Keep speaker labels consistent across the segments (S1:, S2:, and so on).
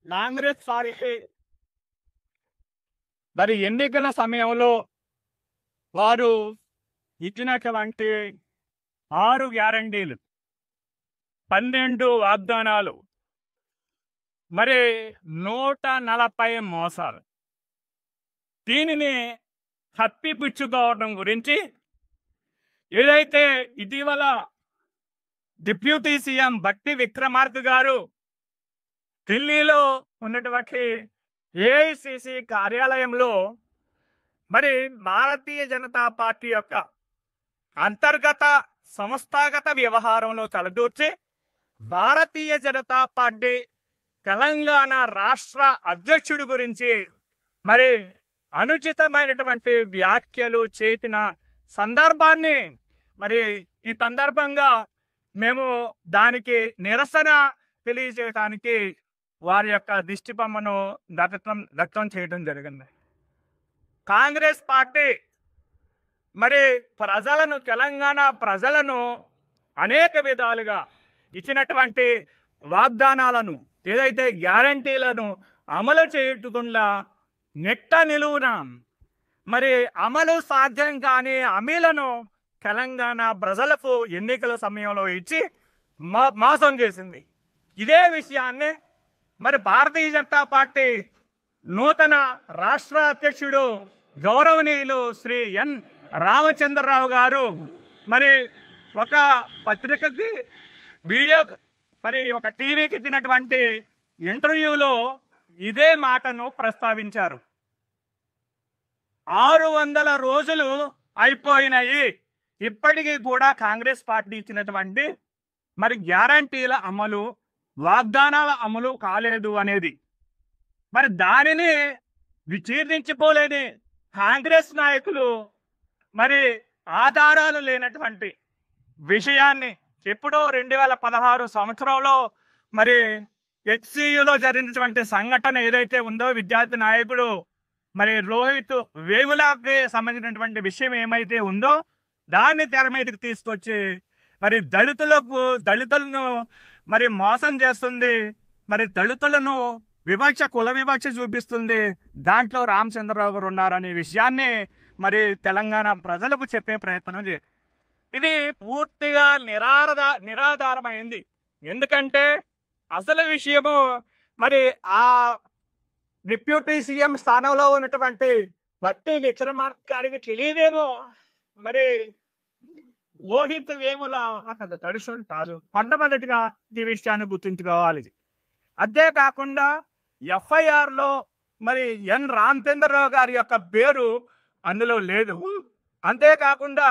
S1: Congress party మరి ఎన్నికల సమయంలో వారు ఇచ్చినటువంటి 6 గ్యారంటీలు, 12 వాగ్దానాలు, మరి 140 మోసాలు, దీనిని కప్పిపుచ్చుకోవడం గురించి ఏదైతే ఇటీవల డిప్యూటీ సీఎం భట్టి విక్రమార్క గారు ఢిల్లీలో ఉన్నటువంటి ఏఐసిసి కార్యాలయంలో మరి భారతీయ జనతా పార్టీ యొక్క అంతర్గత సంస్థాగత వ్యవహారంలో తలదూర్చి భారతీయ జనతా పార్టీ తెలంగాణ రాష్ట్ర అధ్యక్షుడి గురించి మరి అనుచితమైనటువంటి వ్యాఖ్యలు చేసిన సందర్భాన్ని మరి ఈ సందర్భంగా మేము దానికి నిరసన తెలియజేయడానికి వారి యొక్క దిష్టిబొమ్మను దగ్ధం చేయడం జరిగింది. కాంగ్రెస్ పార్టీ మరి తెలంగాణ ప్రజలను అనేక విధాలుగా ఇచ్చినటువంటి వాగ్దానాలను, ఏదైతే గ్యారంటీలను అమలు చేయకుండా నెట్ట నిలువున మరి అమలు సాధ్యం కాని హామీలను తెలంగాణ ప్రజలకు ఎన్నికల సమయంలో ఇచ్చి మోసం చేసింది. ఇదే విషయాన్ని మరి భారతీయ జనతా పార్టీ నూతన రాష్ట్ర అధ్యక్షుడు గౌరవనీయులు శ్రీ ఎన్ రామచంద్రరావు గారు మరి ఒక పత్రికకి ఒక టీవీకి ఇచ్చినటువంటి ఇంటర్వ్యూలో ఇదే మాటను ప్రస్తావించారు. 600 రోజులు అయిపోయినాయి, ఇప్పటికీ కూడా కాంగ్రెస్ పార్టీ ఇచ్చినటువంటి మరి గ్యారంటీల అమలు, వాగ్దానాల అమలు కాలేదు అనేది. మరి దానిని విచీర్ణించిపోలేని కాంగ్రెస్ నాయకులు మరి ఆధారాలు లేనటువంటి విషయాన్ని ఎప్పుడో 2016 సంవత్సరంలో మరి హెచ్సియులో జరిగినటువంటి సంఘటన ఏదైతే ఉందో, విద్యార్థి నాయకుడు మరి రోహిత్ వేములకి సంబంధించినటువంటి విషయం ఏమైతే ఉందో దాన్ని తెర మీదకి తీసుకొచ్చి మరి దళితులను మరి మోసం చేస్తుంది, మరి దళితులను కుల వివక్ష చూపిస్తుంది, దాంట్లో రామచంద్రరావు గారు ఉన్నారనే విషయాన్ని మరి తెలంగాణ ప్రజలకు చెప్పే ప్రయత్నం చేయాలి. ఇది పూర్తిగా నిరాధారమైంది. ఎందుకంటే అసలు విషయము మరి ఆ డిప్యూటీ సీఎం స్థానంలో ఉన్నటువంటి భట్టి విక్రమార్క గారికి తెలియదేమో మరి లోహిత్ వేముల తడుసుడు కాదు. మొట్టమొదటిగా ఈ విషయాన్ని గుర్తుంచుకోవాలి. అంతేకాకుండా ఎఫ్ఐఆర్లో మరి ఎన్ రామచంద్రరావు గారి యొక్క పేరు అందులో లేదు. అంతేకాకుండా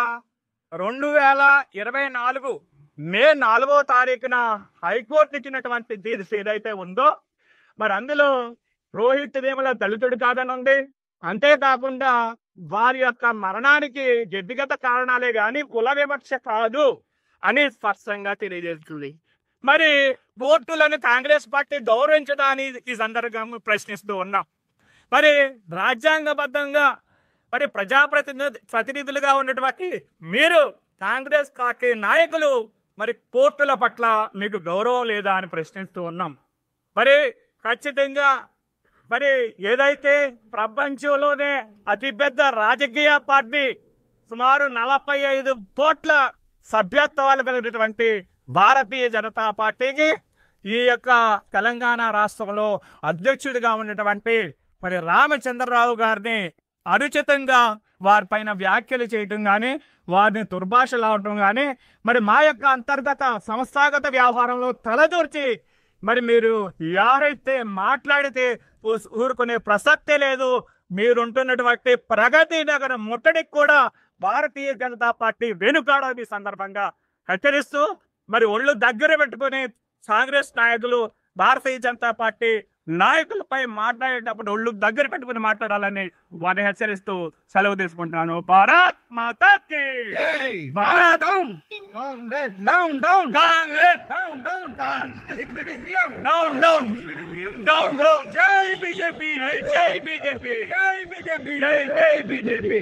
S1: 2024 మే 4వ తారీఖున హైకోర్టు ఇచ్చినటువంటి తీర్పు ఏదైతే ఉందో మరి అందులో రోహిత్ వేముల దళితుడు కాదని ఉంది. అంతేకాకుండా వారి యొక్క మరణానికి వ్యక్తిగత కారణాలే కానీ కుల వివక్ష కాదు అని స్పష్టంగా తెలియజేస్తుంది. మరి కోర్టులను కాంగ్రెస్ పార్టీ గౌరవించడాన్ని ఈ సందర్భంగా ప్రశ్నిస్తూ ఉన్నాం. మరి రాజ్యాంగబద్ధంగా మరి ప్రతినిధులుగా ఉన్నటువంటి మీరు కాంగ్రెస్ పార్టీ నాయకులు మరి కోర్టుల పట్ల మీకు గౌరవం లేదా అని ప్రశ్నిస్తూ ఉన్నాం. మరి ఖచ్చితంగా మరి ఏదైతే ప్రపంచంలోనే అతిపెద్ద రాజకీయ పార్టీ సుమారు 45 కోట్ల సభ్యత్వాలు కలిగినటువంటి భారతీయ జనతా పార్టీకి ఈ యొక్క తెలంగాణ రాష్ట్రంలో అధ్యక్షుడిగా ఉన్నటువంటి మరి రామచంద్రరావు గారిని అనుచితంగా వారిపైన వ్యాఖ్యలు చేయటం కానీ, వారిని దుర్భాషలాడటం కానీ, మరి మా యొక్క అంతర్గత సంస్థాగత వ్యవహారంలో తలదూర్చి మరి మీరు ఎవరైతే మాట్లాడితే ఊరుకునే ప్రసక్తే లేదు. మీరుంటున్నటువంటి ప్రగతి నగర ముట్టడికి కూడా భారతీయ జనతా పార్టీ వెనుకాడని సందర్భంగా హెచ్చరిస్తూ మరి ఒళ్ళు దగ్గర పెట్టుకుని కాంగ్రెస్ నాయకులు భారతీయ జనతా పార్టీ నాయకులపై మాట్లాడేటప్పుడు ఒళ్ళు దగ్గర పెట్టుకుని మాట్లాడాలని వారిని హెచ్చరిస్తూ సెలవు తీసుకుంటున్నాను. భారత్ మాతా కీ Bharat down down Congress down down down down down down జై బీజేపీ జై బీజేపీ జై బీజేపీ జై బీజేపీ.